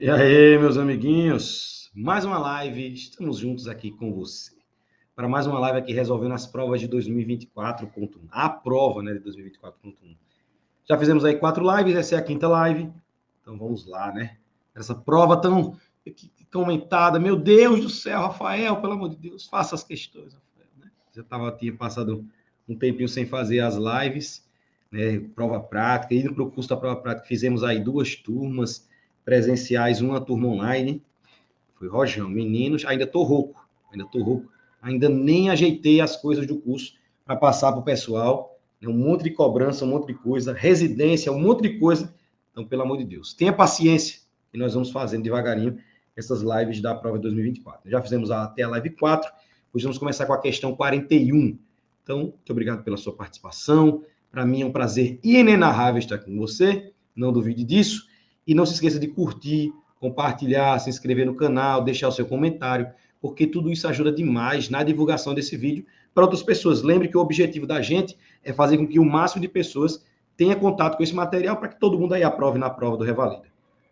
E aí, meus amiguinhos? Mais uma live, estamos juntos aqui com você. Para mais uma live aqui resolvendo as provas de 2024.1. A prova, né, de 2024.1. Já fizemos aí 4 lives, essa é a 5ª live. Então vamos lá, né? Essa prova tão comentada. Meu Deus do céu, Rafael, pelo amor de Deus, faça as questões, Rafael, né? Tinha passado um tempinho sem fazer as lives, né? Prova prática, indo para o curso da prova prática, fizemos aí 2 turmas presenciais, uma turma online. Foi rojão, meninos, ainda tô rouco, ainda nem ajeitei as coisas do curso para passar para o pessoal, né? Um monte de cobrança, um monte de coisa, residência, um monte de coisa. Então, pelo amor de Deus, tenha paciência e nós vamos fazendo devagarinho essas lives da prova de 2024. Já fizemos até a live 4, hoje vamos começar com a questão 41. Então, muito obrigado pela sua participação. Para mim é um prazer inenarrável estar com você, não duvide disso. E não se esqueça de curtir, compartilhar, se inscrever no canal, deixar o seu comentário, porque tudo isso ajuda demais na divulgação desse vídeo para outras pessoas. Lembre que o objetivo da gente é fazer com que o máximo de pessoas tenha contato com esse material para que todo mundo aí aprove na prova do Revalida.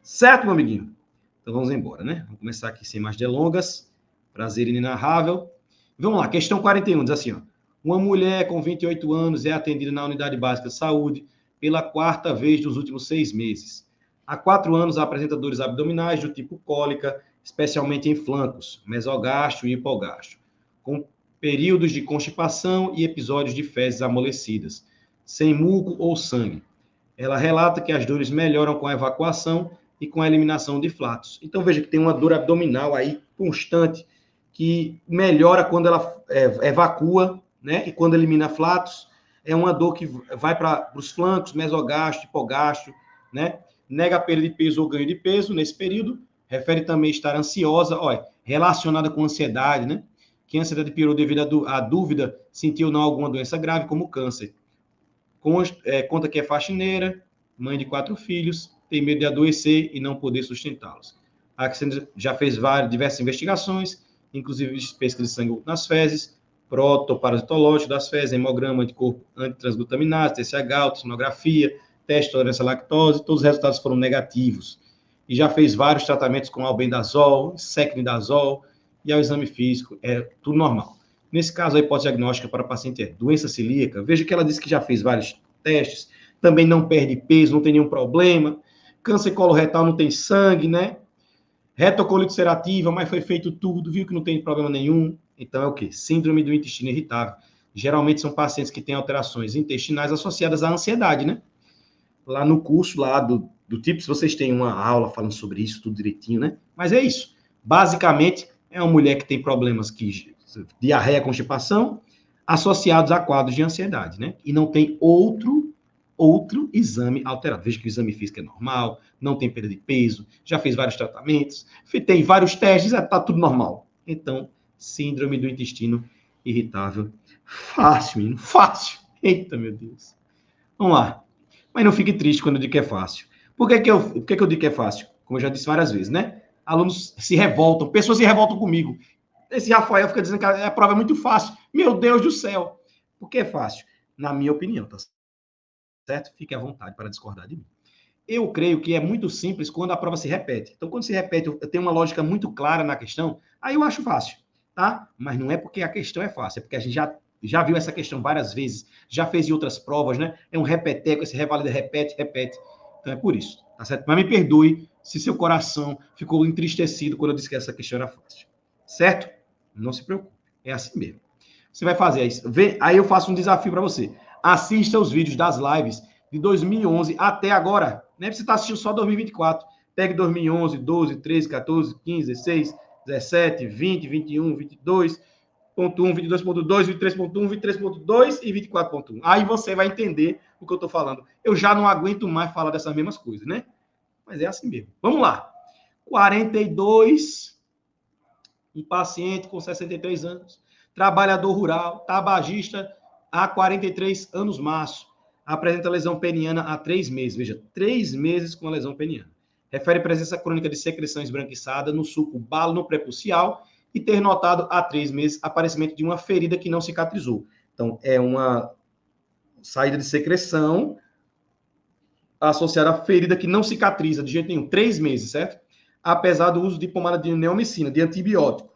Certo, meu amiguinho? Então vamos embora, né? Vamos começar aqui sem mais delongas. Prazer inenarrável. Vamos lá, questão 41, diz assim, ó. Uma mulher com 28 anos é atendida na Unidade Básica de Saúde pela 4ª vez nos últimos 6 meses. Há 4 anos apresenta dores abdominais do tipo cólica, especialmente em flancos, mesogástrio e hipogástrio, com períodos de constipação e episódios de fezes amolecidas, sem muco ou sangue. Ela relata que as dores melhoram com a evacuação e com a eliminação de flatos. Então veja que tem uma dor abdominal aí constante, que melhora quando ela evacua, né? E quando elimina flatos, é uma dor que vai para os flancos, mesogástrio, hipogástrio, né? Nega a perda de peso ou ganho de peso nesse período, refere também estar ansiosa, olha, relacionada com ansiedade, né? Que a ansiedade piorou devido à dúvida se ou não alguma doença grave, como câncer. Conta que é faxineira, mãe de 4 filhos, tem medo de adoecer e não poder sustentá-los. A Cassandra já fez diversas investigações, inclusive pesquisa de sangue nas fezes, protoparasitológico das fezes, hemograma, anticorpo antitransglutaminase, TSH, ultrassonografia, teste de tolerância à lactose, todos os resultados foram negativos. E já fez vários tratamentos com albendazol, secnidazol, e ao exame físico, é tudo normal. Nesse caso, a hipótese diagnóstica para o paciente é doença celíaca. Veja que ela disse que já fez vários testes, também não perde peso, não tem nenhum problema. Câncer coloretal não tem sangue, né? Retocolite ulcerativa, mas foi feito tudo, viu que não tem problema nenhum. Então é o quê? Síndrome do intestino irritável. Geralmente são pacientes que têm alterações intestinais associadas à ansiedade, né? Lá no curso lá do TIPS, vocês têm uma aula falando sobre isso, tudo direitinho, né? Mas é isso. Basicamente, é uma mulher que tem problemas diarreia, constipação, associados a quadros de ansiedade, né? E não tem outro exame alterado. Veja que o exame físico é normal, não tem perda de peso, já fez vários tratamentos, tem vários testes, está tudo normal. Então, síndrome do intestino irritável. Fácil, menino, fácil. Eita, meu Deus. Vamos lá. Mas não fique triste quando eu digo que é fácil. Por que eu digo que é fácil? Como eu já disse várias vezes, né? Alunos se revoltam, pessoas se revoltam comigo. Esse Rafael fica dizendo que a prova é muito fácil. Meu Deus do céu. Por que é fácil? Na minha opinião, tá certo? Fique à vontade para discordar de mim. Eu creio que é muito simples quando a prova se repete. Então, quando se repete, eu tenho uma lógica muito clara na questão, aí eu acho fácil, tá? Mas não é porque a questão é fácil, é porque a gente já viu essa questão várias vezes, já fez em outras provas, né? É um repeteco, esse revalida repete. Então é por isso, tá certo? Mas me perdoe se seu coração ficou entristecido quando eu disse que essa questão era fácil. Certo? Não se preocupe, é assim mesmo. Você vai fazer isso. Aí eu faço um desafio para você. Assista os vídeos das lives de 2011 até agora. Não é pra você estar assistindo só 2024. Pegue 2011, 12, 13, 14, 15, 16, 17, 20, 21, 22, 22.1, 22.2, 23.1, 23.2 e 24.1. Aí você vai entender o que eu estou falando. Eu já não aguento mais falar dessas mesmas coisas, né? Mas é assim mesmo. Vamos lá. 42, um paciente com 63 anos, trabalhador rural, tabagista há 43 anos março. Apresenta lesão peniana há 3 meses. Veja, 3 meses com a lesão peniana. Refere presença crônica de secreção esbranquiçada no sulco balo prepucial e ter notado há 3 meses aparecimento de uma ferida que não cicatrizou. Então, é uma saída de secreção associada à ferida que não cicatriza de jeito nenhum. 3 meses, certo? apesar do uso de pomada de neomicina, de antibiótico.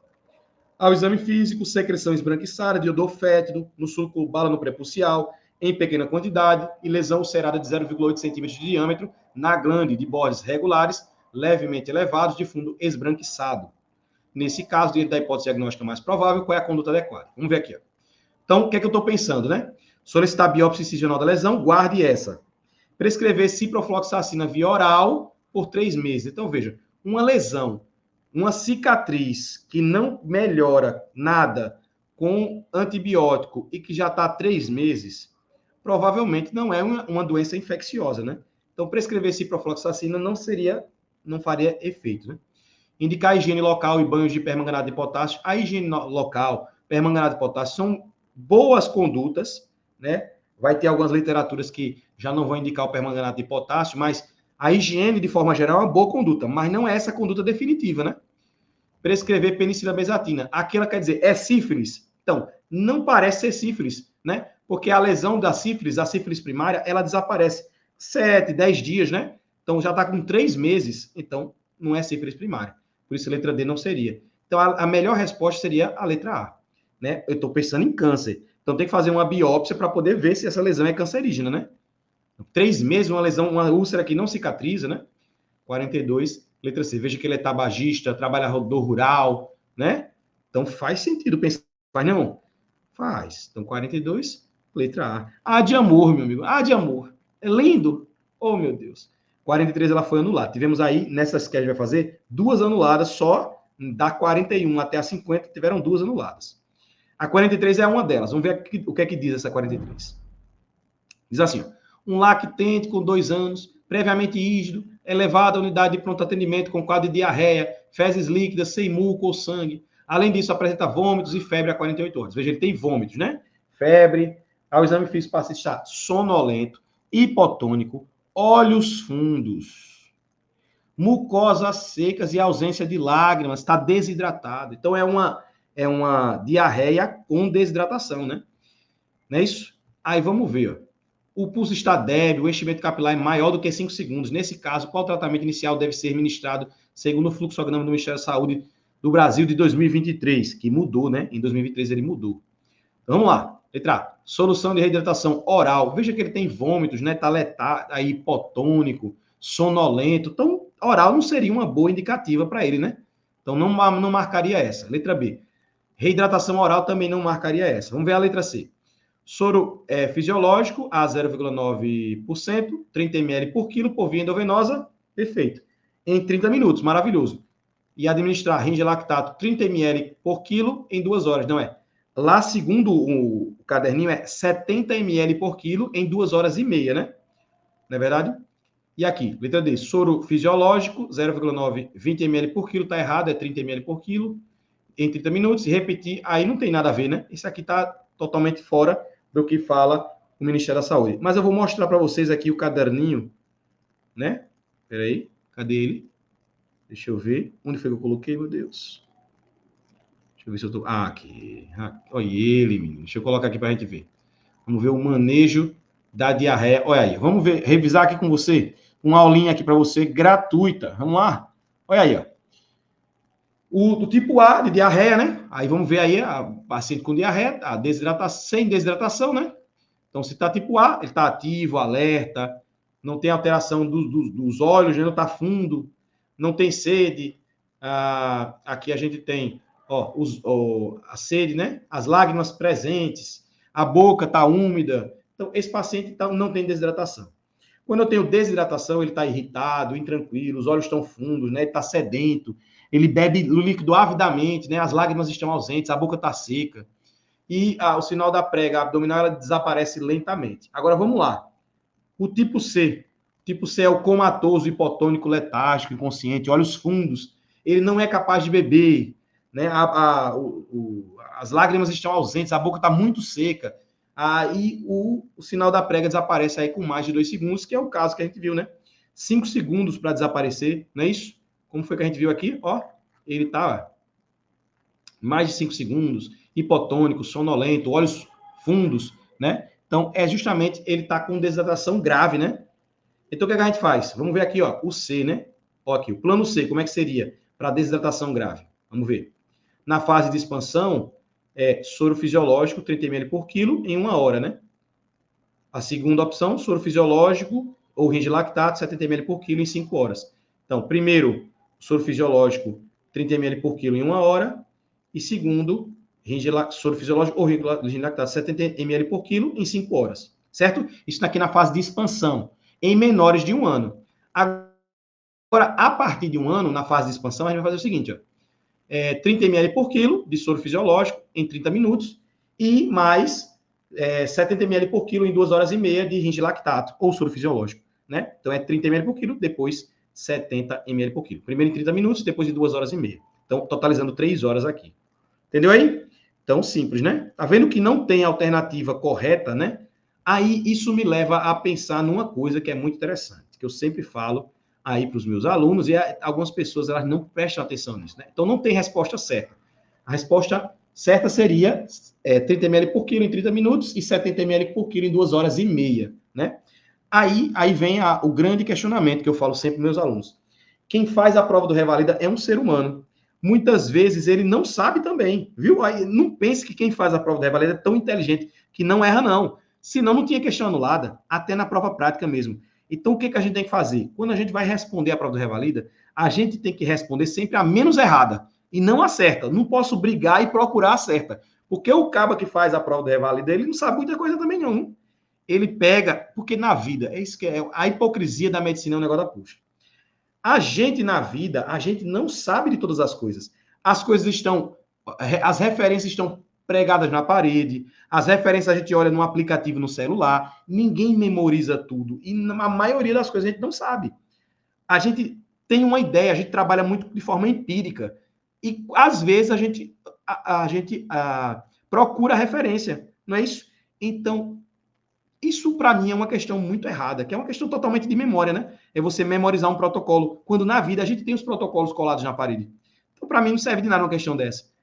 Ao exame físico, secreção esbranquiçada de odor fétido no sulco bala pré-pulcial, em pequena quantidade, e lesão ulcerada de 0,8 centímetros de diâmetro na glande, de bordes regulares, levemente elevados, de fundo esbranquiçado. Nesse caso, dentro da hipótese diagnóstica mais provável, qual é a conduta adequada? Vamos ver aqui. Ó. Então, o que é que eu estou pensando, né? Solicitar biópsia incisional da lesão, guarde essa. Prescrever ciprofloxacina via oral por 3 meses. Então, veja, uma lesão, uma cicatriz que não melhora nada com antibiótico e que já está há 3 meses, provavelmente não é uma doença infecciosa, né? Então, prescrever ciprofloxacina não faria efeito, né? Indicar a higiene local e banhos de permanganato de potássio. A higiene local, permanganato de potássio, são boas condutas, né? Vai ter algumas literaturas que já não vão indicar o permanganato de potássio, mas a higiene, de forma geral, é uma boa conduta, mas não é essa conduta definitiva, né? Prescrever penicilina benzatina. Aquela quer dizer, é sífilis? Então, não parece ser sífilis, né? Porque a lesão da sífilis, a sífilis primária, ela desaparece 7, 10 dias, né? Então, já está com 3 meses, então não é sífilis primária. Por isso, a letra D não seria. Então, a melhor resposta seria a letra A, né? Eu estou pensando em câncer. Então, tem que fazer uma biópsia para poder ver se essa lesão é cancerígena, né? 3 meses, uma lesão, uma úlcera que não cicatriza, né? 42, letra C. Veja que ele é tabagista, trabalhador rural, né? Então, faz sentido pensar. Faz não? Faz. Então, 42, letra A. A de amor, meu amigo. A de amor. É lindo. Oh, meu Deus. 43, ela foi anulada. Tivemos aí, nessas que a gente vai fazer, 2 anuladas só. Da 41 até a 50, tiveram 2 anuladas. A 43 é uma delas. Vamos ver o que é que diz essa 43. Diz assim, ó, um lactente com 2 anos, previamente rígido, elevada unidade de pronto atendimento com quadro de diarreia, fezes líquidas, sem muco ou sangue. Além disso, apresenta vômitos e febre a 48 horas. Veja, ele tem vômitos, né? Febre, ao exame físico para estar sonolento, hipotônico, olhos fundos, mucosas secas e ausência de lágrimas, está desidratado. Então, é uma diarreia com desidratação, né? Não é isso? Aí, vamos ver, ó. O pulso está débil, o enchimento capilar é maior do que 5 segundos. Nesse caso, qual tratamento inicial deve ser ministrado segundo o fluxograma do Ministério da Saúde do Brasil de 2023, que mudou, né? Em 2023 ele mudou. Então, vamos lá. Letra A. Solução de reidratação oral. Veja que ele tem vômitos, né? Tá aí hipotônico, sonolento. Então, oral não seria uma boa indicativa para ele, né? Então, não marcaria essa. Letra B. Reidratação oral também não marcaria essa. Vamos ver a letra C. Soro fisiológico a 0,9%, 30 ml por quilo por via endovenosa, perfeito. Em 30 minutos, maravilhoso. E administrar ringelactato 30 ml por quilo em 2 horas, não é? Lá, segundo o caderninho, é 70 ml por quilo em 2 horas e meia, né? Não é verdade? E aqui, letra D, soro fisiológico, 0,9, 20 ml por quilo, tá errado, é 30 ml por quilo em 30 minutos. E repetir, aí não tem nada a ver, né? Isso aqui tá totalmente fora do que fala o Ministério da Saúde. Mas eu vou mostrar para vocês aqui o caderninho, né? Peraí, cadê ele? Deixa eu ver. Onde foi que eu coloquei, meu Deus? Deixa eu ver se eu tô... Ah, aqui. Olha ele, menino. Deixa eu colocar aqui para a gente ver. Vamos ver o manejo da diarreia. Olha aí, vamos ver, revisar aqui com você. Uma aulinha aqui para você, gratuita. Vamos lá? Olha aí, ó. O tipo A de diarreia, né? Aí vamos ver aí a paciente com diarreia, a desidratação, sem desidratação, né? Então, se está tipo A, ele está ativo, alerta, não tem alteração dos olhos, né? Não está fundo, não tem sede. Aqui a gente tem a sede, né? As lágrimas presentes, a boca está úmida. Então, esse paciente não tem desidratação. Quando eu tenho desidratação, ele está irritado, intranquilo, os olhos estão fundos, né? Ele está sedento, ele bebe o líquido avidamente, né? As lágrimas estão ausentes, a boca está seca. E o sinal da prega abdominal ela desaparece lentamente. Agora, vamos lá. O tipo C. O tipo C é o comatoso, hipotônico, letárgico, inconsciente, olhos fundos. Ele não é capaz de beber, né? As lágrimas estão ausentes, a boca está muito seca. Aí o sinal da prega desaparece aí com mais de 2 segundos, que é o caso que a gente viu, né? 5 segundos para desaparecer, não é isso? Como foi que a gente viu aqui? Ó, ele tá mais de 5 segundos, hipotônico, sonolento, olhos fundos, né? Então, é justamente ele tá com desidratação grave, né? Então, o que a gente faz? Vamos ver aqui, ó, o C, né? Ó, aqui, o plano C, como é que seria para desidratação grave? Vamos ver. Na fase de expansão, soro fisiológico, 30 ml por quilo em 1 hora, né? A segunda opção, soro fisiológico ou ringe lactato, 70 ml por quilo em 5 horas. Então, primeiro, soro fisiológico, 30 ml por quilo em 1 hora. E segundo, soro fisiológico ou ringe lactato, 70 ml por quilo em 5 horas. Certo? Isso aqui na fase de expansão, em menores de 1 ano. Agora, a partir de 1 ano, na fase de expansão, a gente vai fazer o seguinte, ó. 30 ml por quilo de soro fisiológico em 30 minutos e mais 70 ml por quilo em 2 horas e meia de ringe lactato ou soro fisiológico, né? Então é 30 ml por quilo, depois 70 ml por quilo. Primeiro em 30 minutos, depois de 2 horas e meia. Então, totalizando 3 horas aqui. Entendeu aí? Então, simples, né? Tá vendo que não tem alternativa correta, né? Aí isso me leva a pensar numa coisa que é muito interessante, que eu sempre falo aí para os meus alunos, e algumas pessoas elas não prestam atenção nisso, né? Então não tem resposta certa. A resposta certa seria 30 ml por quilo em 30 minutos e 70 ml por quilo em 2 horas e meia, né? Aí vem o grande questionamento que eu falo sempre para meus alunos. Quem faz a prova do Revalida é um ser humano. Muitas vezes ele não sabe também, viu? Aí não pense que quem faz a prova do Revalida é tão inteligente que não erra, não. Senão não tinha questão anulada, até na prova prática mesmo. Então, o que a gente tem que fazer? Quando a gente vai responder a prova do Revalida, a gente tem que responder sempre a menos errada e não a certa. Não posso brigar e procurar a certa. Porque o cabo que faz a prova do Revalida, ele não sabe muita coisa também, não. Ele pega, porque na vida, é isso que é a hipocrisia da medicina, é um negócio da puxa. A gente, na vida, a gente não sabe de todas as coisas. As coisas estão, as referências estão pregadas na parede, as referências a gente olha no aplicativo no celular, ninguém memoriza tudo. E na maioria das coisas a gente não sabe. A gente tem uma ideia, a gente trabalha muito de forma empírica. E, às vezes, a gente procura referência, não é isso? Então, isso, para mim, é uma questão muito errada, que é uma questão totalmente de memória, né? É você memorizar um protocolo, quando na vida a gente tem os protocolos colados na parede. Então, para mim, não serve de nada uma questão dessa.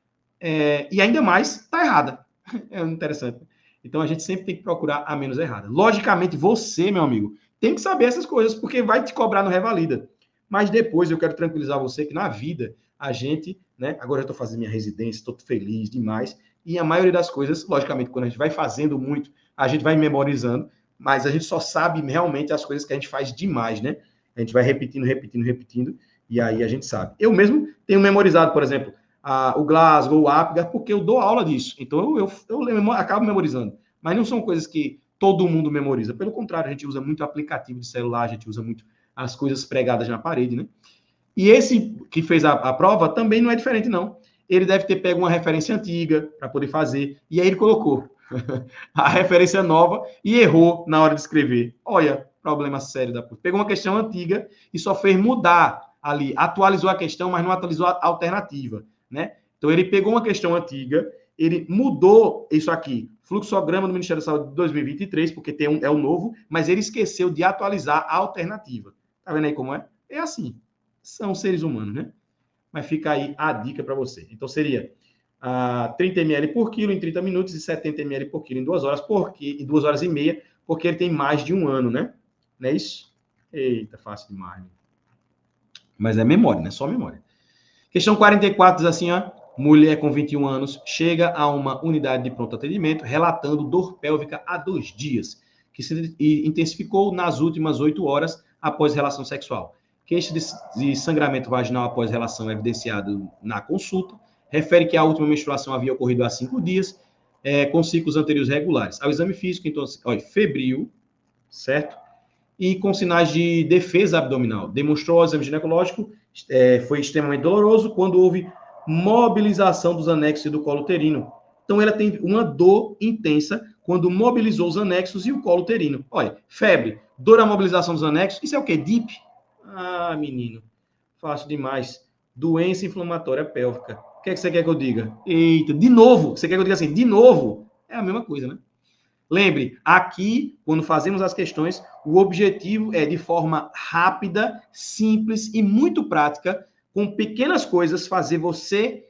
E ainda mais, está errada. É interessante. Então, a gente sempre tem que procurar a menos errada. Logicamente, você, meu amigo, tem que saber essas coisas, porque vai te cobrar no Revalida. Mas depois, eu quero tranquilizar você que na vida, a gente, né? Agora eu estou fazendo minha residência, estou feliz demais. E a maioria das coisas, logicamente, quando a gente vai fazendo muito, a gente vai memorizando, mas a gente só sabe realmente as coisas que a gente faz demais, né? A gente vai repetindo, repetindo, repetindo, e aí a gente sabe. Eu mesmo tenho memorizado, por exemplo, o Glasgow, o Apgar, porque eu dou aula disso. Então eu acabo memorizando. Mas não são coisas que todo mundo memoriza. Pelo contrário, a gente usa muito aplicativo de celular, a gente usa muito as coisas pregadas na parede, né? E esse que fez a prova também não é diferente, não. Ele deve ter pego uma referência antiga para poder fazer, e aí ele colocou a referência nova e errou na hora de escrever. Olha, problema sério da puta. Pegou uma questão antiga e só fez mudar ali, atualizou a questão, mas não atualizou a alternativa, né? Então ele pegou uma questão antiga, ele mudou isso aqui, fluxograma do Ministério da Saúde de 2023, porque é o novo, mas ele esqueceu de atualizar a alternativa. Tá vendo aí como é? É assim. São seres humanos, né? Mas fica aí a dica para você. Então seria 30 ml por quilo em 30 minutos e 70 ml por quilo em 2 horas, em 2 horas e meia, porque ele tem mais de 1 ano, né? Não é isso? Eita, fácil demais. Né? Mas é memória, né? Só memória. Questão 44 diz assim, ó. Mulher com 21 anos chega a uma unidade de pronto atendimento relatando dor pélvica há 2 dias, que se intensificou nas últimas 8 horas após relação sexual. Queixa de sangramento vaginal após relação evidenciado na consulta. Refere que a última menstruação havia ocorrido há 5 dias, com ciclos anteriores regulares. Ao exame físico, então, olha, febril, certo? E com sinais de defesa abdominal. Demonstrou ao exame ginecológico, foi extremamente doloroso quando houve mobilização dos anexos e do colo uterino. Então, ela tem uma dor intensa quando mobilizou os anexos e o colo uterino. Olha, febre, dor à mobilização dos anexos, isso é o quê? DIP? Ah, menino, fácil demais. Doença inflamatória pélvica. O que é que você quer que eu diga? Eita, de novo. Você quer que eu diga assim, de novo? É a mesma coisa, né? Lembre, aqui, quando fazemos as questões, o objetivo é, de forma rápida, simples e muito prática, com pequenas coisas, fazer você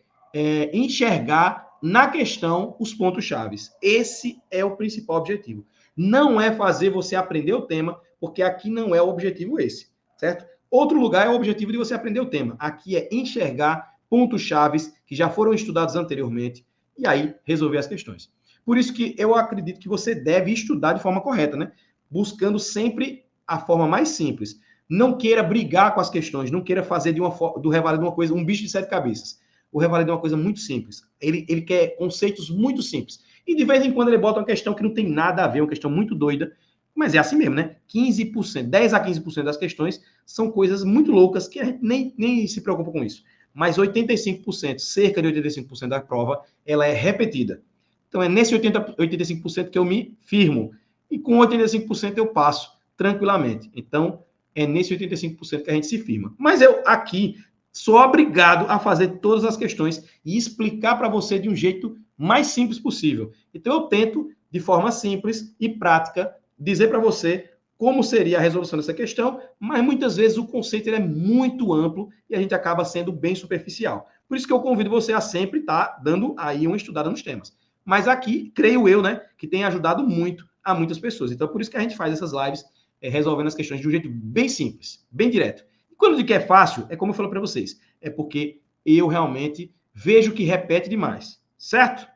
enxergar na questão os pontos chaves. Esse é o principal objetivo. Não é fazer você aprender o tema, porque aqui não é o objetivo esse, certo? Outro lugar é o objetivo de você aprender o tema. Aqui é enxergar pontos chaves que já foram estudados anteriormente e aí resolver as questões. Por isso que eu acredito que você deve estudar de forma correta, né? Buscando sempre a forma mais simples. Não queira brigar com as questões, não queira fazer do Revalida uma coisa, um bicho de 7 cabeças. O Revalida é uma coisa muito simples. Ele quer conceitos muito simples. E de vez em quando ele bota uma questão que não tem nada a ver, uma questão muito doida, mas é assim mesmo, né? 15%, 10 a 15% das questões são coisas muito loucas que a gente nem se preocupa com isso. Mas 85%, cerca de 85% da prova, ela é repetida. Então é nesse 85% que eu me firmo. E com 85% eu passo tranquilamente. Então é nesse 85% que a gente se firma. Mas eu aqui sou obrigado a fazer todas as questões e explicar para você de um jeito mais simples possível. Então eu tento, de forma simples e prática, dizer para você como seria a resolução dessa questão, mas muitas vezes o conceito é muito amplo e a gente acaba sendo bem superficial. Por isso que eu convido você a sempre estar dando aí uma estudada nos temas. Mas aqui, creio eu, né, que tem ajudado muito a muitas pessoas. Então, por isso que a gente faz essas lives resolvendo as questões de um jeito bem simples, bem direto. E quando eu digo que é fácil, é como eu falo para vocês, é porque eu realmente vejo que repete demais, certo?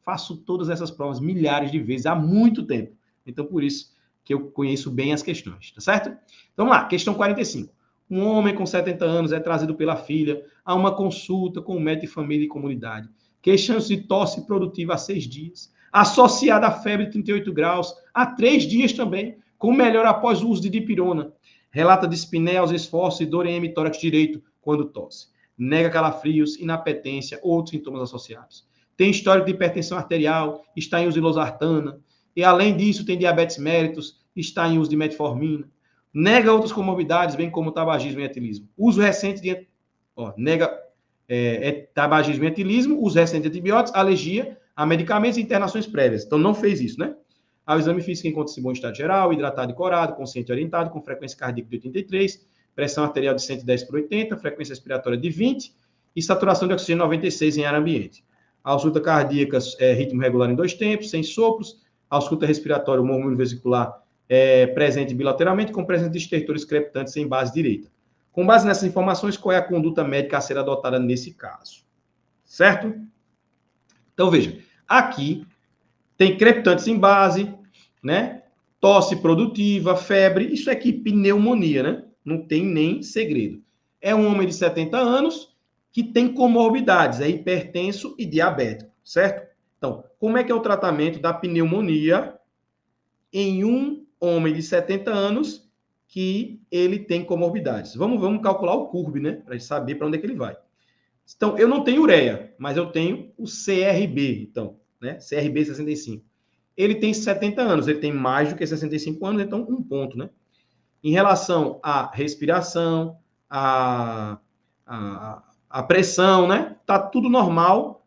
Faço todas essas provas milhares de vezes há muito tempo. Então, por isso que eu conheço bem as questões, tá certo? Então, vamos lá, questão 45. Um homem com 70 anos é trazido pela filha a uma consulta com o médico de família e comunidade. Queixando-se de tosse produtiva há 6 dias, associada à febre de 38 graus, há 3 dias também, com melhora após o uso de dipirona. Relata dispneia aos esforços e dor em hemitórax direito quando tosse. Nega calafrios, inapetência, outros sintomas associados. Tem histórico de hipertensão arterial, está em uso de losartana, e além disso tem diabetes mellitus, está em uso de metformina. Nega outras comorbidades, bem como tabagismo e etilismo. Uso recente de... nega tabagismo e etilismo, uso recente de antibióticos, alergia a medicamentos e internações prévias. Então, não fez isso, né? Ao exame físico encontra-se bom estado geral, hidratado e corado, consciente e orientado, com frequência cardíaca de 83, pressão arterial de 110/80, frequência respiratória de 20 e saturação de oxigênio 96 em ar ambiente. A ausculta cardíaca ritmo regular em 2 tempos, sem sopros. A ausculta respiratória, o murmúrio vesicular presente bilateralmente, com presença de estertores crepitantes em base direita. Com base nessas informações, qual é a conduta médica a ser adotada nesse caso? Certo? Então, veja, aqui tem crepitantes em base, né? Tosse produtiva, febre, isso aqui, pneumonia, né? Não tem nem segredo. É um homem de 70 anos que tem comorbidades, é hipertenso e diabético, certo? Então, como é que é o tratamento da pneumonia em um homem de 70 anos que ele tem comorbidades? Vamos calcular o CURB, né? Para a gente saber para onde é que ele vai. Então, eu não tenho ureia, mas eu tenho o CRB, então, né? CRB 65. Ele tem 70 anos, ele tem mais do que 65 anos, então um ponto, né? Em relação à respiração, à pressão, né? Tá tudo normal,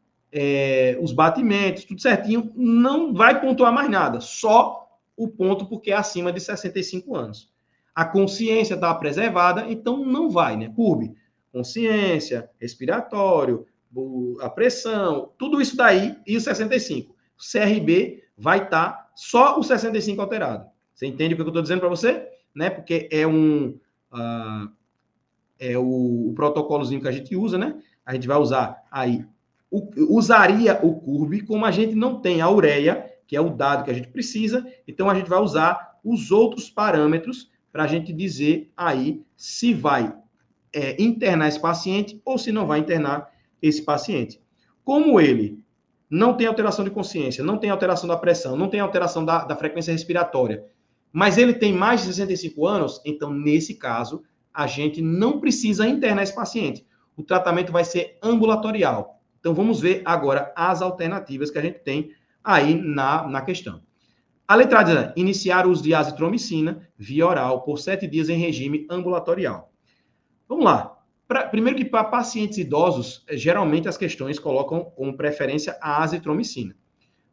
os batimentos, tudo certinho, não vai pontuar mais nada, só o ponto porque é acima de 65 anos. A consciência está preservada, então não vai, né? CURB, consciência, respiratório, a pressão, tudo isso daí e o 65. O CRB vai estar só o 65 alterado. Você entende o que eu estou dizendo para você? Né? Porque é o protocolozinho que a gente usa, né? A gente vai usar aí, usaria o CURB, como a gente não tem a ureia, que é o dado que a gente precisa, então a gente vai usar os outros parâmetros para a gente dizer aí se vai internar esse paciente ou se não vai internar esse paciente. Como ele não tem alteração de consciência, não tem alteração da pressão, não tem alteração da frequência respiratória, mas ele tem mais de 65 anos, então, nesse caso, a gente não precisa internar esse paciente. O tratamento vai ser ambulatorial. Então, vamos ver agora as alternativas que a gente tem aí na questão. A letra A diz, iniciar o uso de azitromicina via oral por 7 dias em regime ambulatorial. Vamos lá. Primeiro que para pacientes idosos, geralmente as questões colocam como preferência a azitromicina.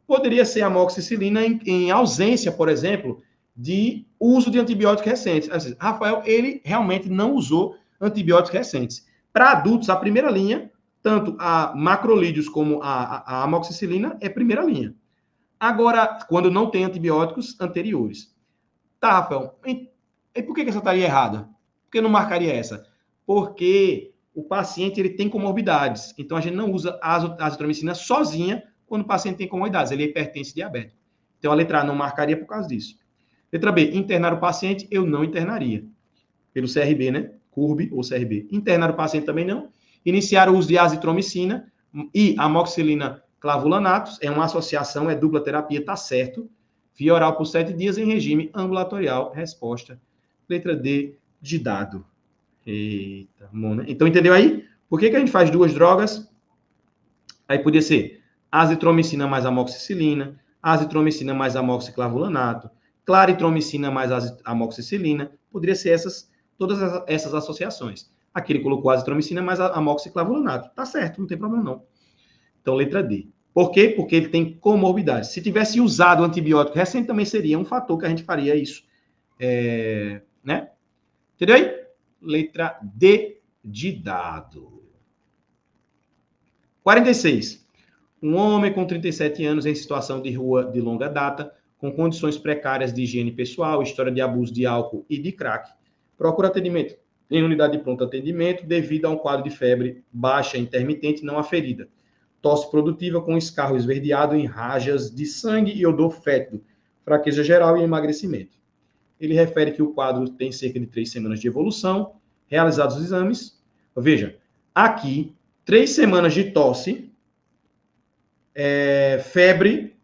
Poderia ser a amoxicilina em ausência, por exemplo, de uso de antibióticos recentes. Assim, Rafael, ele realmente não usou antibióticos recentes. Para adultos, a primeira linha, tanto a macrolídeos como a amoxicilina, é primeira linha. Agora, quando não tem antibióticos anteriores. Tá, Rafael, e por que essa estaria errada? Por que não marcaria essa? Porque o paciente ele tem comorbidades. Então, a gente não usa a azitromicina sozinha quando o paciente tem comorbidades. Ele é hipertenso e diabético. Então, a letra A não marcaria por causa disso. Letra B, internar o paciente, eu não internaria. Pelo CRB, né? CURB ou CRB. Internar o paciente também não. Iniciar o uso de azitromicina e amoxicilina clavulanato. É uma associação, é dupla terapia, tá certo. Via oral por 7 dias em regime ambulatorial. Resposta. Letra D, de dado. Eita, mona. Então, entendeu aí? Por que a gente faz duas drogas? Aí podia ser azitromicina mais amoxicilina, azitromicina mais amoxiclavulanato, claritromicina mais amoxicilina. Poderia ser todas essas associações. Aqui ele colocou azitromicina mais amoxiclavulanato. Tá certo, não tem problema não. Então, letra D. Por quê? Porque ele tem comorbidade. Se tivesse usado antibiótico recente, também seria um fator que a gente faria isso. Né? Entendeu aí? Letra D de dado. 46. Um homem com 37 anos em situação de rua de longa data, com condições precárias de higiene pessoal, história de abuso de álcool e de crack, procura atendimento em unidade de pronto atendimento devido a um quadro de febre baixa intermitente não aferida, tosse produtiva com escarro esverdeado em rajas de sangue e odor fétido, fraqueza geral e emagrecimento. Ele refere que o quadro tem cerca de 3 semanas de evolução, realizados os exames. Veja, aqui, 3 semanas de tosse, febre,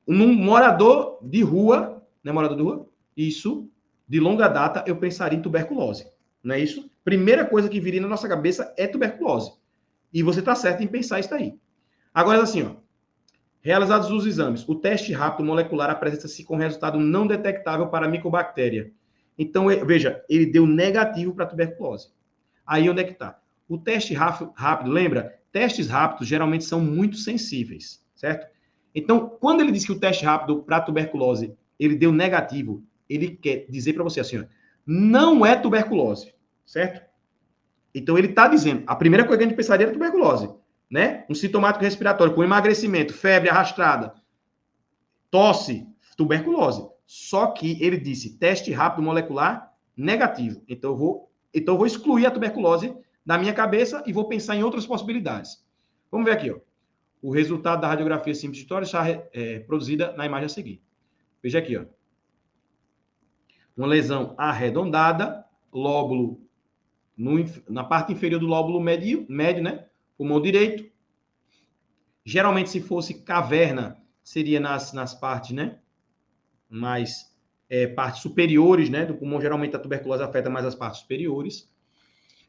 num morador de rua, né, morador de rua? Isso, de longa data, eu pensaria em tuberculose. Não é isso? Primeira coisa que viria na nossa cabeça é tuberculose. E você está certo em pensar isso aí. Agora, assim, ó. Realizados os exames, o teste rápido molecular apresenta-se com resultado não detectável para a micobactéria. Então, veja, ele deu negativo para a tuberculose. Aí onde é que está? O teste rápido, lembra? Testes rápidos geralmente são muito sensíveis, certo? Então, quando ele diz que o teste rápido para a tuberculose, ele deu negativo, ele quer dizer para você assim, ó, não é tuberculose, certo? Então, ele está dizendo, a primeira coisa que a gente pensaria era tuberculose. Né? Um sintomático respiratório com emagrecimento, febre arrastada, tosse, tuberculose. Só que ele disse teste rápido molecular negativo. Então eu vou excluir a tuberculose da minha cabeça e vou pensar em outras possibilidades. Vamos ver aqui, ó. O resultado da radiografia simples de tórax está produzida na imagem a seguir. Veja aqui, ó. Uma lesão arredondada, lóbulo na parte inferior do lóbulo médio, né? Pulmão direito. Geralmente, se fosse caverna, seria nas partes, né? Mais partes superiores, né? Do pulmão, geralmente a tuberculose afeta mais as partes superiores.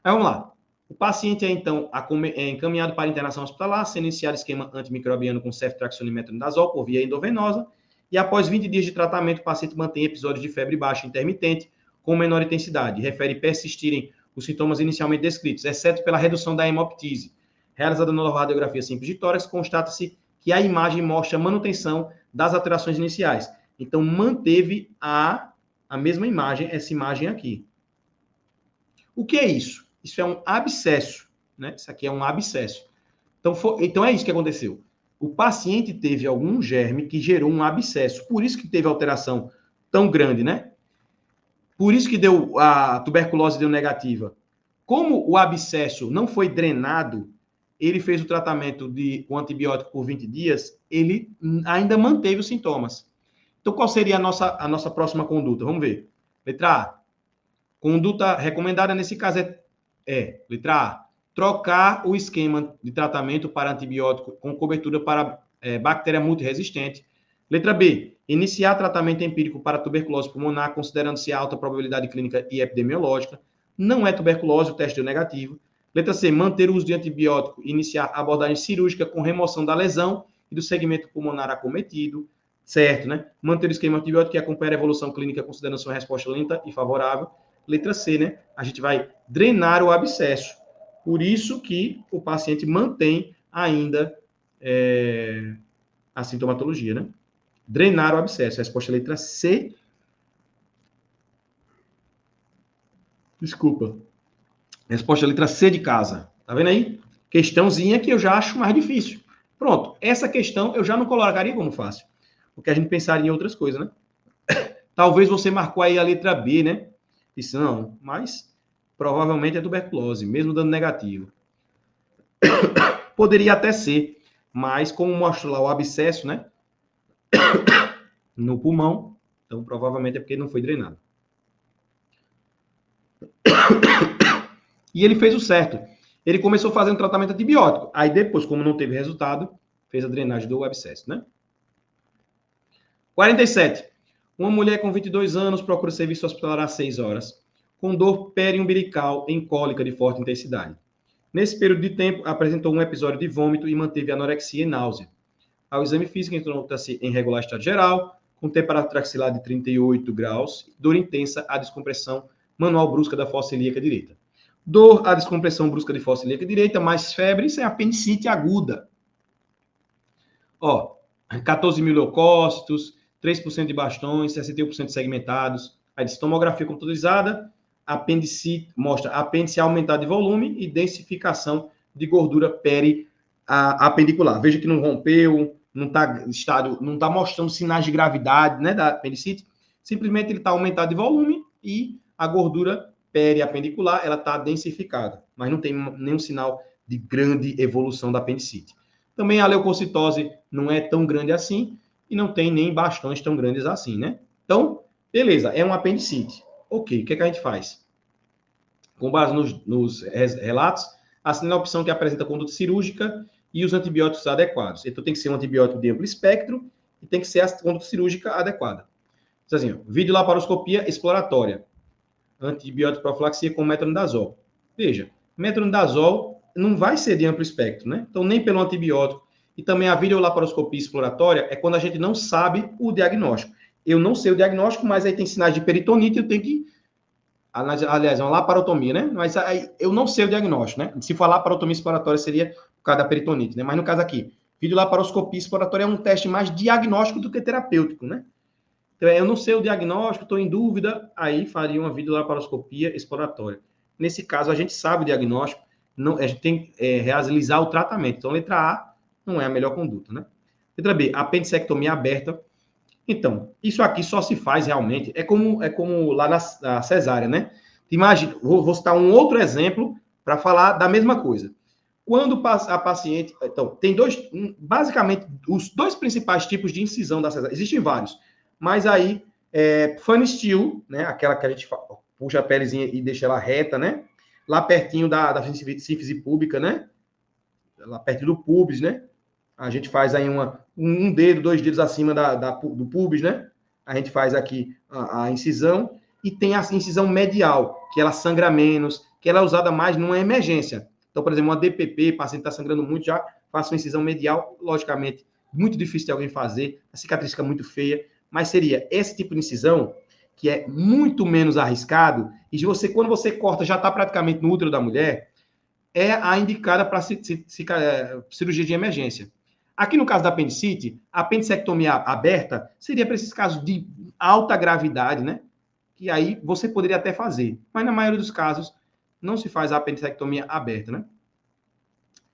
Aí vamos lá. O paciente é, então, encaminhado para internação hospitalar, sendo iniciado esquema antimicrobiano com ceftriaxona e metronidazol por via endovenosa. E após 20 dias de tratamento, o paciente mantém episódios de febre baixa intermitente com menor intensidade. Refere persistirem os sintomas inicialmente descritos, exceto pela redução da hemoptise. Realizada na radiografia simples de tórax, constata-se que a imagem mostra a manutenção das alterações iniciais. Então, manteve a mesma imagem, essa imagem aqui. O que é isso? Isso é um abscesso, né? Isso aqui é um abscesso. Então é isso que aconteceu. O paciente teve algum germe que gerou um abscesso. Por isso que teve alteração tão grande, né? Por isso que a tuberculose deu negativa. Como o abscesso não foi drenado, ele fez o tratamento com antibiótico por 20 dias, ele ainda manteve os sintomas. Então, qual seria a nossa próxima conduta? Vamos ver. Letra A. Conduta recomendada nesse caso letra A. Trocar o esquema de tratamento para antibiótico com cobertura para bactéria multiresistente. Letra B. Iniciar tratamento empírico para tuberculose pulmonar, considerando-se a alta probabilidade clínica e epidemiológica. Não é tuberculose, o teste deu negativo. Letra C, manter o uso de antibiótico e iniciar abordagem cirúrgica com remoção da lesão e do segmento pulmonar acometido. Certo, né? Manter o esquema antibiótico e acompanhar a evolução clínica considerando sua resposta lenta e favorável. Letra C, né? A gente vai drenar o abscesso. Por isso que o paciente mantém ainda a sintomatologia, né? Drenar o abscesso. A resposta é letra C. Desculpa. Resposta letra C de casa. Tá vendo aí? Questãozinha que eu já acho mais difícil. Pronto. Essa questão eu já não colocaria como fácil. Porque a gente pensaria em outras coisas, né? Talvez você marcou aí a letra B, né? Isso não. Mas provavelmente é tuberculose, mesmo dando negativo. Poderia até ser, mas como mostra lá o abscesso, né? No pulmão, então provavelmente é porque não foi drenado. E ele fez o certo. Ele começou fazendo tratamento antibiótico. Aí depois, como não teve resultado, fez a drenagem do abscesso, né? 47. Uma mulher com 22 anos procura serviço hospitalar às 6 horas, com dor periumbilical em cólica de forte intensidade. Nesse período de tempo, apresentou um episódio de vômito e manteve anorexia e náusea. Ao exame físico, encontrou-se em regular estado geral, com temperatura axilar de 38 graus, dor intensa, a descompressão manual brusca da fossa ilíaca direita. Dor, a descompressão brusca de fossa ilíaca direita, mais febre, isso é apendicite aguda. Ó, 14 mil leucócitos, 3% de bastões, 61% segmentados. Aí diz, tomografia computadorizada, apendicite, mostra apêndice aumentado de volume e densificação de gordura periapendicular. Veja que não rompeu, não está mostrando sinais de gravidade, né, da apendicite. Simplesmente ele está aumentado de volume e a gordura periapendicular ela está densificada, mas não tem nenhum sinal de grande evolução da apendicite. Também a leucocitose não é tão grande assim e não tem nem bastões tão grandes assim, né? Então, beleza, é um apendicite. Ok, o que é que a gente faz? Com base nos relatos, assina a opção que apresenta conduta cirúrgica e os antibióticos adequados. Então, tem que ser um antibiótico de amplo espectro e tem que ser a conduta cirúrgica adequada. Diz assim, videolaparoscopia exploratória. Antibiótico profilaxia com metronidazol. Veja, metronidazol não vai ser de amplo espectro, né? Então, nem pelo antibiótico. E também a videolaparoscopia exploratória é quando a gente não sabe o diagnóstico. Eu não sei o diagnóstico, mas aí tem sinais de peritonite, eu tenho que... Aliás, é uma laparotomia, né? Mas aí eu não sei o diagnóstico, né? Se for laparotomia exploratória, seria por causa da peritonite, né? Mas no caso aqui, videolaparoscopia exploratória é um teste mais diagnóstico do que terapêutico, né? Então, eu não sei o diagnóstico, estou em dúvida, aí faria uma videolaparoscopia exploratória. Nesse caso, a gente sabe o diagnóstico, não, a gente tem que realizar o tratamento. Então, letra A não é a melhor conduta, né? Letra B, apendicectomia aberta. Então, isso aqui só se faz realmente, é como lá na cesárea, né? Imagina, vou citar um outro exemplo para falar da mesma coisa. Quando a paciente... Então, tem basicamente, os dois principais tipos de incisão da cesárea. Existem vários, mas aí, funny steel, né? Aquela que a gente puxa a pelezinha e deixa ela reta, né? Lá pertinho da sínfise púbica, né? Lá perto do pubis, né? A gente faz aí um dedo, 2 dedos acima do pubis, né? A gente faz aqui a incisão e tem a incisão medial, que ela sangra menos, que ela é usada mais numa emergência. Então, por exemplo, uma DPP, o paciente está sangrando muito, já faça uma incisão medial, logicamente, muito difícil de alguém fazer, a cicatriz fica muito feia, mas seria esse tipo de incisão que é muito menos arriscado e quando você corta, já está praticamente no útero da mulher, é a indicada para cirurgia de emergência. Aqui no caso da apendicite, a apendicectomia aberta seria para esses casos de alta gravidade, né? Que aí você poderia até fazer. Mas na maioria dos casos, não se faz a apendicectomia aberta, né?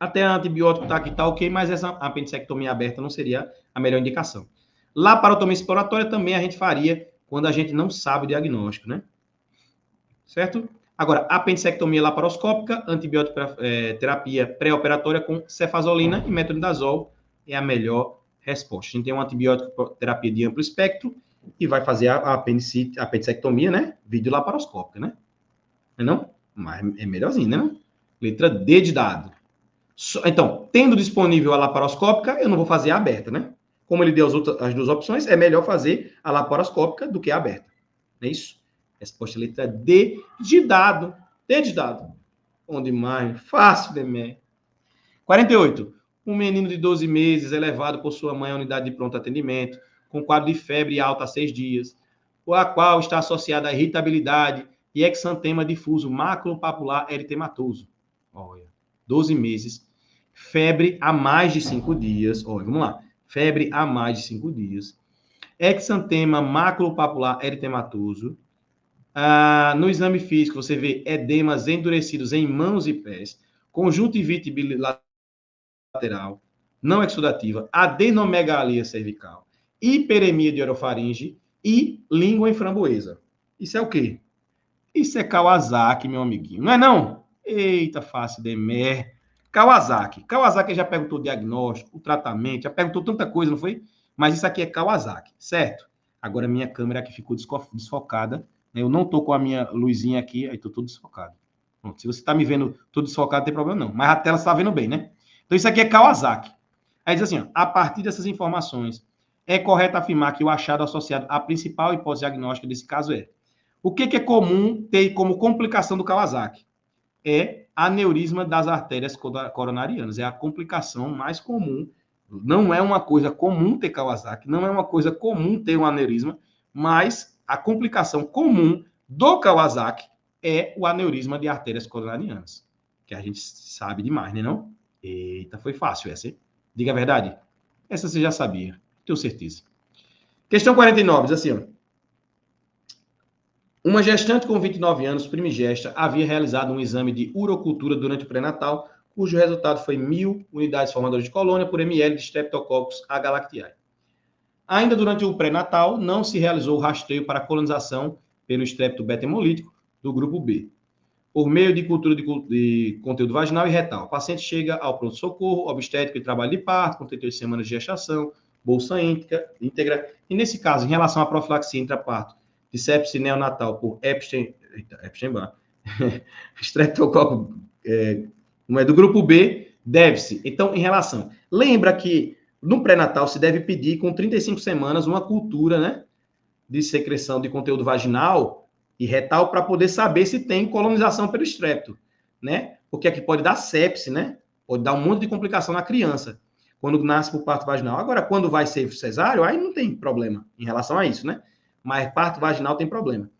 Até antibiótico tá aqui, tá ok, mas essa apendicectomia aberta não seria a melhor indicação. Laparotomia exploratória também a gente faria quando a gente não sabe o diagnóstico, né? Certo? Agora, apendicectomia laparoscópica, antibiótico terapia pré-operatória com cefazolina e metronidazol é a melhor resposta. A gente tem uma antibiótico terapia de amplo espectro e vai fazer a apendicectomia, né? Videolaparoscópica, né? Não? Mas é melhorzinho, né? Não? Letra D de dado. Então, tendo disponível a laparoscópica, eu não vou fazer a aberta, né? Como ele deu as duas opções, é melhor fazer a laparoscópica do que a aberta. Não é isso? Resposta letra D de dado. D de dado. Bom demais. Fácil, Demé. 48. Um menino de 12 meses é levado por sua mãe à unidade de pronto atendimento, com quadro de febre alta há 6 dias, a qual está associada a irritabilidade e exantema difuso maculopapular eritematoso. Olha, 12 meses. Febre há mais de 5 dias. Olha, vamos lá. Febre há mais de 5 dias. Exantema maculopapular eritematoso. No exame físico, você vê edemas endurecidos em mãos e pés, conjuntivite bilateral, não exudativa, adenomegalia cervical, hiperemia de orofaringe e língua em framboesa. Isso é o quê? Isso é Kawasaki, meu amiguinho. Não é não? Eita, face Demer. Kawasaki. Kawasaki já perguntou o diagnóstico, o tratamento, já perguntou tanta coisa, não foi? Mas isso aqui é Kawasaki, certo? Agora minha câmera aqui ficou desfocada. Eu não tô com a minha luzinha aqui, aí tô todo desfocado. Pronto, se você tá me vendo todo desfocado, não tem problema não. Mas a tela está vendo bem, né? Então isso aqui é Kawasaki. Aí diz assim, ó, a partir dessas informações, é correto afirmar que o achado associado à principal hipótese diagnóstica desse caso é: o que é comum ter como complicação do Kawasaki? É aneurisma das artérias coronarianas. É a complicação mais comum. Não é uma coisa comum ter Kawasaki, não é uma coisa comum ter um aneurisma, mas a complicação comum do Kawasaki é o aneurisma de artérias coronarianas, que a gente sabe demais, né não? Eita, foi fácil essa, hein? Diga a verdade. Essa você já sabia, tenho certeza. Questão 49, diz assim, ó. Uma gestante com 29 anos, primigesta, havia realizado um exame de urocultura durante o pré-natal, cujo resultado foi 1.000 unidades formadoras de colônia por ml de Streptococcus agalactiae. Ainda durante o pré-natal, não se realizou o rastreio para colonização pelo estrepto beta-hemolítico do grupo B, por meio de cultura de conteúdo vaginal e retal. O paciente chega ao pronto-socorro, obstétrico e trabalho de parto, com 38 semanas de gestação, bolsa íntegra, e nesse caso, em relação à profilaxia intraparto, de sepse neonatal por Epstein-Barr, Streptococcus do grupo B, deve-se. Então, em relação... Lembra que no pré-natal se deve pedir, com 35 semanas, uma cultura, né, de secreção de conteúdo vaginal e retal para poder saber se tem colonização pelo estrepto, né? Porque aqui pode dar sepse, né? Pode dar um monte de complicação na criança quando nasce por parto vaginal. Agora, quando vai ser cesáreo, aí não tem problema em relação a isso, né? Mas parto vaginal tem problema.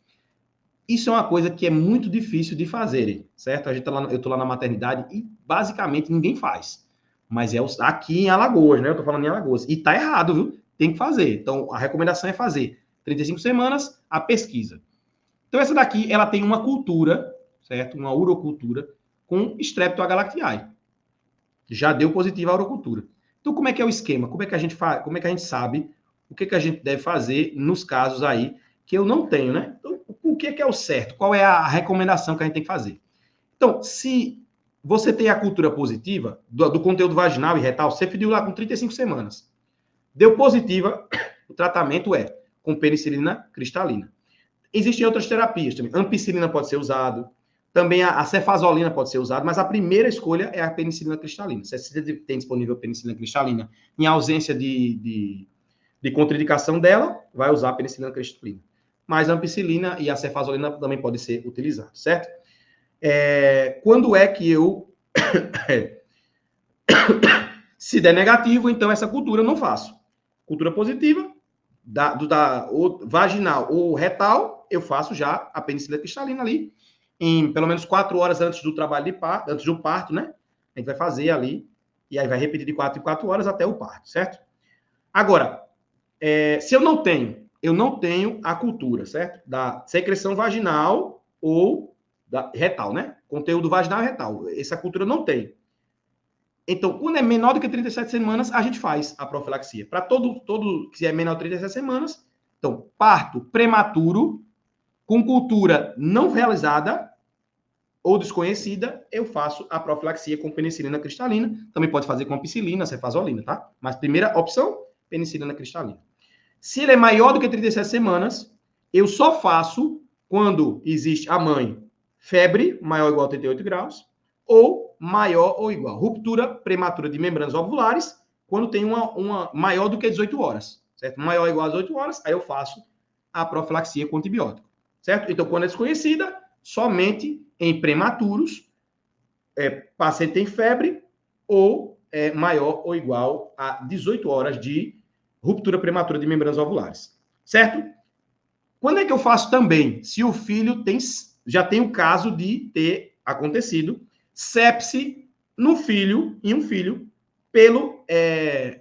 Isso é uma coisa que é muito difícil de fazer, certo? Eu estou lá na maternidade e basicamente ninguém faz. Mas é aqui em Alagoas, né? Eu estou falando em Alagoas. E tá errado, viu? Tem que fazer. Então, a recomendação é fazer 35 semanas a pesquisa. Então, essa daqui, ela tem uma cultura, certo? Uma urocultura com Streptococcus. Já deu positivo a urocultura. Então, como é que é o esquema? Como é que a gente faz? Como é que a gente sabe o que a gente deve fazer nos casos aí que eu não tenho, né? Então, o que é o certo? Qual é a recomendação que a gente tem que fazer? Então, se você tem a cultura positiva do conteúdo vaginal e retal, você pediu lá com 35 semanas. Deu positiva, o tratamento é com penicilina cristalina. Existem outras terapias também. Ampicilina pode ser usado. Também a cefazolina pode ser usada, mas a primeira escolha é a penicilina cristalina. Se você tem disponível a penicilina cristalina, em ausência de contraindicação dela, vai usar a penicilina cristalina. Mas a ampicilina e a cefazolina também podem ser utilizados, certo? Quando é que eu... Se der negativo, então essa cultura eu não faço. Cultura positiva, vaginal ou retal, eu faço já a penicilina cristalina ali, em pelo menos 4 horas antes do trabalho de parto, antes do parto, né? A gente vai fazer ali, e aí vai repetir de 4 em 4 horas até o parto, certo? Agora, se eu não tenho a cultura, certo? Da secreção vaginal ou da retal, né? Conteúdo vaginal e retal. Essa cultura não tem. Então, quando é menor do que 37 semanas, a gente faz a profilaxia. Para todo que é menor de 37 semanas, então, parto prematuro, com cultura não realizada ou desconhecida, eu faço a profilaxia com penicilina cristalina. Também pode fazer com ampicilina, cefazolina, tá? Mas primeira opção, penicilina cristalina. Se ele é maior do que 37 semanas, eu só faço quando existe a mãe febre maior ou igual a 38 graus, ou maior ou igual. Ruptura prematura de membranas ovulares, quando tem uma maior do que 18 horas, certo? Maior ou igual a 18 horas, aí eu faço a profilaxia com antibiótico, certo? Então, quando é desconhecida, somente em prematuros, paciente tem febre ou maior ou igual a 18 horas de ruptura prematura de membranas ovulares, certo? Quando é que eu faço também? Se o filho já tem o caso de ter acontecido sepse em um filho, pelo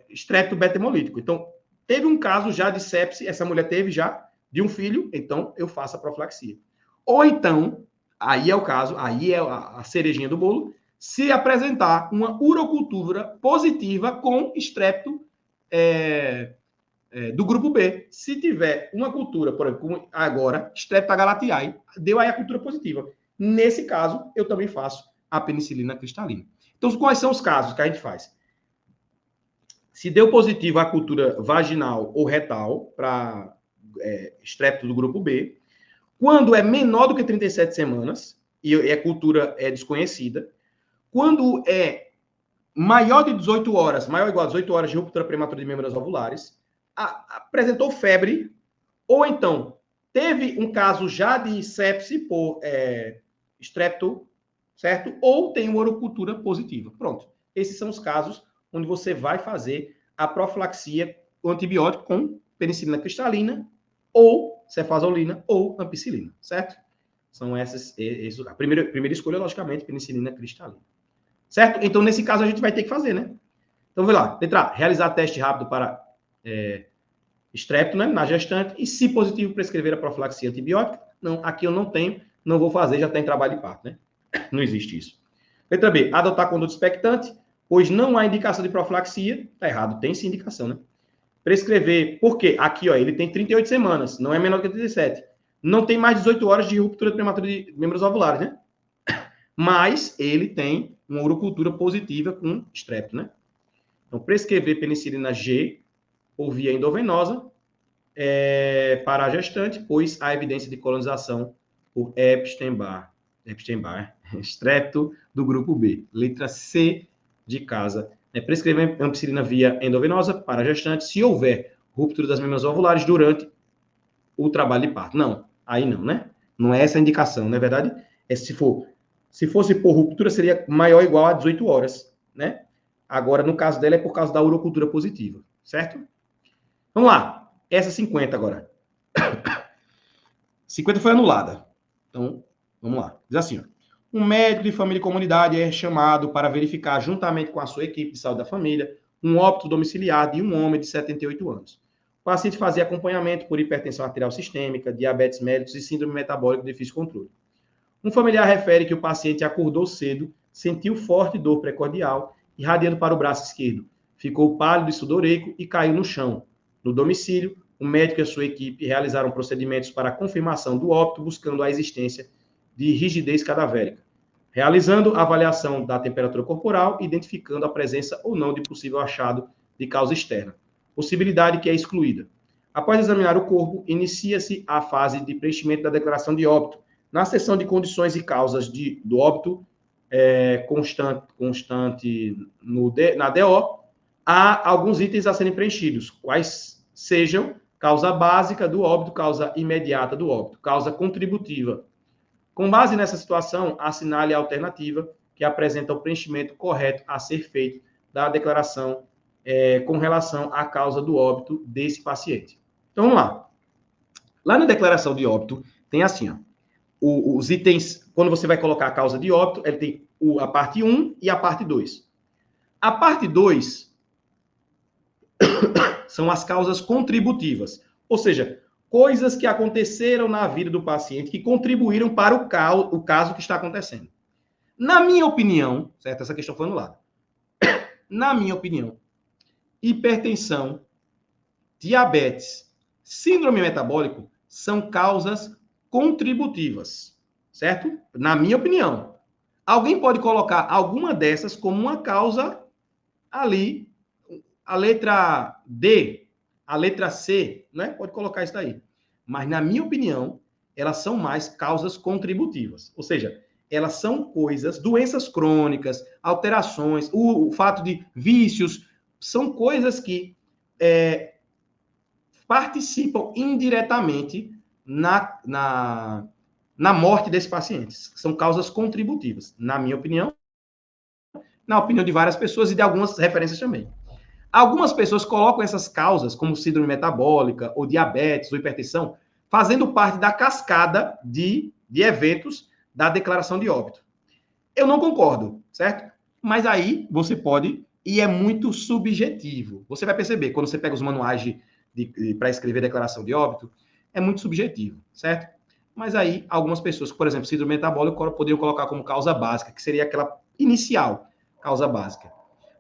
estrepto beta-hemolítico. Então, teve um caso já de sepse, essa mulher teve já, de um filho, então eu faço a profilaxia. Ou então, aí é o caso, aí é a cerejinha do bolo, se apresentar uma urocultura positiva com estrepto do grupo B. Se tiver uma cultura, por exemplo, como agora, Streptogalactiae, deu aí a cultura positiva. Nesse caso, eu também faço a penicilina cristalina. Então, quais são os casos que a gente faz? Se deu positivo a cultura vaginal ou retal para estrepto do grupo B, quando é menor do que 37 semanas, e a cultura é desconhecida, quando é maior de 18 horas, maior ou igual a 18 horas de ruptura prematura de membranas ovulares, apresentou febre, ou então teve um caso já de sepse por estrepto, certo? Ou tem uma orocultura positiva. Pronto. Esses são os casos onde você vai fazer a profilaxia com antibiótico com penicilina cristalina, ou cefazolina, ou ampicilina, certo? São esses a primeira escolha, logicamente, penicilina cristalina. Certo? Então, nesse caso, a gente vai ter que fazer, né? Então, vamos lá. Letra A, realizar teste rápido para estrepto, né, na gestante, e se positivo, prescrever a profilaxia antibiótica. Não, aqui eu não tenho, não vou fazer, já tem trabalho de parto, né? Não existe isso. Letra B, adotar conduta expectante, pois não há indicação de profilaxia. Tá errado, tem sim indicação, né? Prescrever, por quê? Aqui, ó, ele tem 38 semanas, não é menor que 37. Não tem mais 18 horas de ruptura prematura de membros ovulares, né? Mas ele tem uma urocultura positiva com estrepto, né? Então, prescrever penicilina G por via endovenosa para a gestante, pois há evidência de colonização por Epstein-Barr, estrepto do grupo B. Letra C de casa. Prescrever ampicilina via endovenosa para a gestante se houver ruptura das membranas ovulares durante o trabalho de parto. Não, aí não, né? Não é essa a indicação, não é verdade? Se fosse por ruptura, seria maior ou igual a 18 horas, né? Agora, no caso dela, é por causa da urocultura positiva, certo? Vamos lá. Essa 50 agora. 50 foi anulada. Então, vamos lá. Diz assim, ó. Um médico de família e comunidade é chamado para verificar, juntamente com a sua equipe de saúde da família, um óbito domiciliar de um homem de 78 anos. O paciente fazia acompanhamento por hipertensão arterial sistêmica, diabetes mellitus e síndrome metabólica de difícil controle. Um familiar refere que o paciente acordou cedo, sentiu forte dor precordial, irradiando para o braço esquerdo. Ficou pálido e sudoreico e caiu no chão. No domicílio, o médico e a sua equipe realizaram procedimentos para a confirmação do óbito, buscando a existência de rigidez cadavérica, realizando a avaliação da temperatura corporal, identificando a presença ou não de possível achado de causa externa, possibilidade que é excluída. Após examinar o corpo, inicia-se a fase de preenchimento da declaração de óbito. Na seção de condições e causas do óbito constante na DO, há alguns itens a serem preenchidos, quais sejam causa básica do óbito, causa imediata do óbito, causa contributiva. Com base nessa situação, assinale a alternativa que apresenta o preenchimento correto a ser feito da declaração com relação à causa do óbito desse paciente. Então, vamos lá. Lá na declaração de óbito, tem assim, ó, os itens, quando você vai colocar a causa de óbito, ele tem a parte 1 e a parte 2. A parte 2 são as causas contributivas, ou seja, coisas que aconteceram na vida do paciente que contribuíram para o caso que está acontecendo. Na minha opinião, certo? Essa questão foi anulada. Na minha opinião, hipertensão, diabetes, síndrome metabólico são causas contributivas, certo? Na minha opinião. Alguém pode colocar alguma dessas como uma causa ali, a letra D, a letra C, né? Pode colocar isso daí. Mas, na minha opinião, elas são mais causas contributivas. Ou seja, elas são coisas, doenças crônicas, alterações, o fato de vícios, são coisas que participam indiretamente na morte desses pacientes. São causas contributivas, na minha opinião, na opinião de várias pessoas e de algumas referências também. Algumas pessoas colocam essas causas, como síndrome metabólica, ou diabetes, ou hipertensão, fazendo parte da cascada de eventos da declaração de óbito. Eu não concordo, certo? Mas aí você pode, e é muito subjetivo. Você vai perceber, quando você pega os manuais para escrever declaração de óbito, é muito subjetivo, certo? Mas aí, algumas pessoas, por exemplo, síndrome metabólica, poderiam colocar como causa básica, que seria aquela inicial causa básica.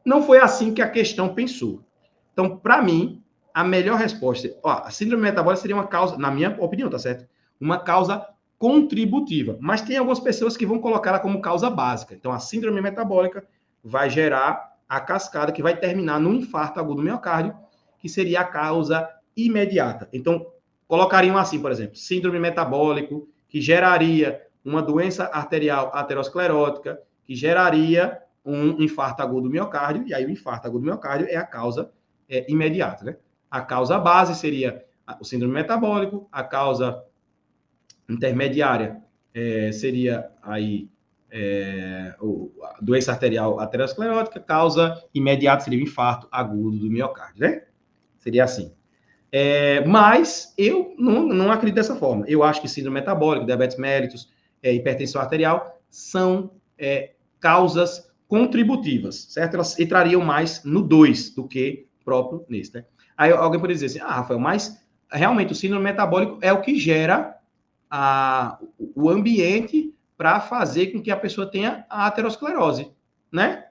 Não foi assim que a questão pensou. Então, para mim, a melhor resposta, a síndrome metabólica seria uma causa, na minha opinião, tá certo? Uma causa contributiva. Mas tem algumas pessoas que vão colocar ela como causa básica. Então, a síndrome metabólica vai gerar a cascada que vai terminar no infarto agudo do miocárdio, que seria a causa imediata. Então, colocariam assim, por exemplo, síndrome metabólico, que geraria uma doença arterial aterosclerótica, que geraria um infarto agudo do miocárdio, e aí o infarto agudo do miocárdio é a causa imediata, né? A causa base seria o síndrome metabólico, a causa intermediária seria aí a doença arterial aterosclerótica, causa imediata seria o infarto agudo do miocárdio, né? Seria assim. Mas eu não acredito dessa forma. Eu acho que síndrome metabólica, diabetes mellitus, hipertensão arterial são causas contributivas, certo? Elas entrariam mais no 2 do que próprio nesse, né? Aí alguém poderia dizer assim, Rafael, mas realmente o síndrome metabólico é o que gera o ambiente para fazer com que a pessoa tenha a aterosclerose, né?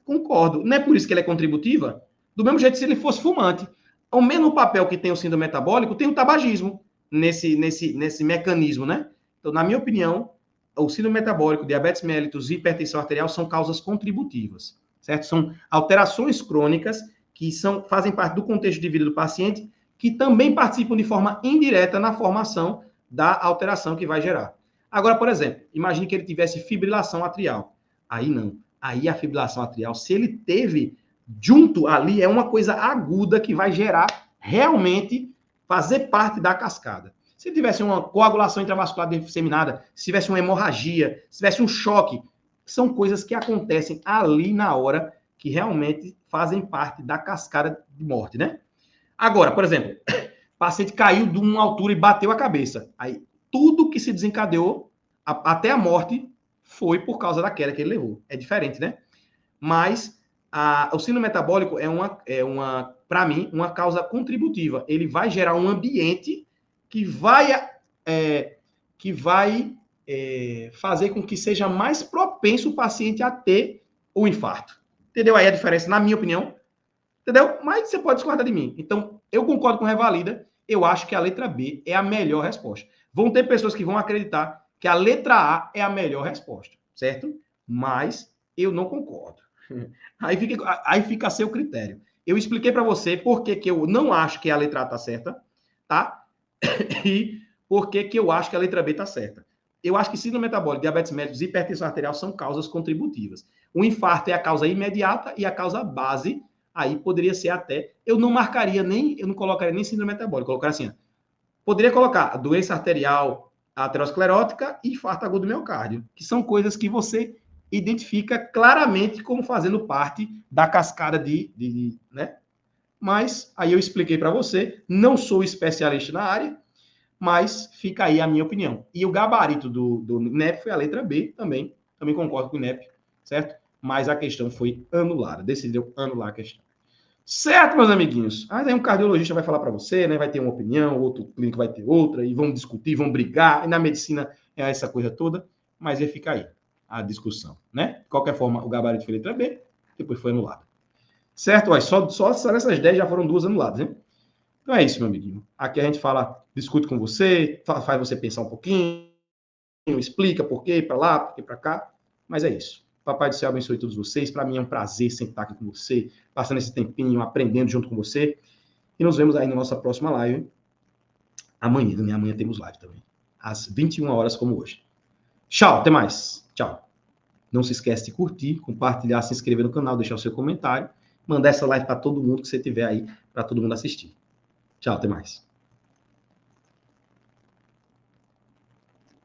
Concordo. Não é por isso que ela é contributiva? Do mesmo jeito, se ele fosse fumante. O mesmo papel que tem o síndrome metabólico, tem o tabagismo nesse mecanismo, né? Então, na minha opinião, o síndrome metabólico, diabetes mellitus e hipertensão arterial são causas contributivas, certo? São alterações crônicas que fazem parte do contexto de vida do paciente, que também participam de forma indireta na formação da alteração que vai gerar. Agora, por exemplo, imagine que ele tivesse fibrilação atrial. Aí não. Aí a fibrilação atrial, se ele teve junto ali, é uma coisa aguda que vai gerar realmente fazer parte da cascada. Se tivesse uma coagulação intravascular disseminada, se tivesse uma hemorragia, se tivesse um choque, são coisas que acontecem ali na hora que realmente fazem parte da cascada de morte, né? Agora, por exemplo, o paciente caiu de uma altura e bateu a cabeça. Aí, tudo que se desencadeou, até a morte, foi por causa da queda que ele levou. É diferente, né? Mas o síndrome metabólico para mim, uma causa contributiva. Ele vai gerar um ambiente que vai fazer com que seja mais propenso o paciente a ter o infarto. Entendeu aí a diferença, na minha opinião? Entendeu? Mas você pode discordar de mim. Então, eu concordo com o Revalida. Eu acho que a letra B é a melhor resposta. Vão ter pessoas que vão acreditar que a letra A é a melhor resposta, certo? Mas eu não concordo. Aí fica a seu critério. Eu expliquei para você por que eu não acho que a letra A está certa, tá? E por que eu acho que a letra B está certa. Eu acho que síndrome metabólica, diabetes mellitus e hipertensão arterial são causas contributivas. O infarto é a causa imediata e a causa base, aí poderia ser até... Eu não colocaria nem síndrome metabólica, colocaria assim, poderia colocar a doença arterial aterosclerótica e infarto agudo do miocárdio, que são coisas que você identifica claramente como fazendo parte da cascada né? Mas aí eu expliquei para você, não sou especialista na área, mas fica aí a minha opinião. E o gabarito do INEP foi a letra B também concordo com o INEP, certo? Mas a questão foi anulada, decidiu anular a questão. Certo, meus amiguinhos? Aí um cardiologista vai falar para você, né? Vai ter uma opinião, outro clínico vai ter outra, e vão discutir, vão brigar, e na medicina é essa coisa toda, mas ia ficar aí a discussão, né? De qualquer forma, o gabarito foi letra B, depois foi anulado. Certo? Olha, só nessas 10 já foram 2 anuladas, né? Então é isso, meu amiguinho. Aqui a gente fala, discute com você, faz você pensar um pouquinho, explica por quê, para lá, por quê, para cá, mas é isso. Papai do céu abençoe todos vocês. Para mim é um prazer sentar aqui com você, passando esse tempinho, aprendendo junto com você. E nos vemos aí na nossa próxima live. Amanhã, né? Amanhã temos live também. Às 21 horas, como hoje. Tchau, até mais. Tchau. Não se esquece de curtir, compartilhar, se inscrever no canal, deixar o seu comentário. Mandar essa live para todo mundo que você tiver aí, para todo mundo assistir. Tchau, até mais.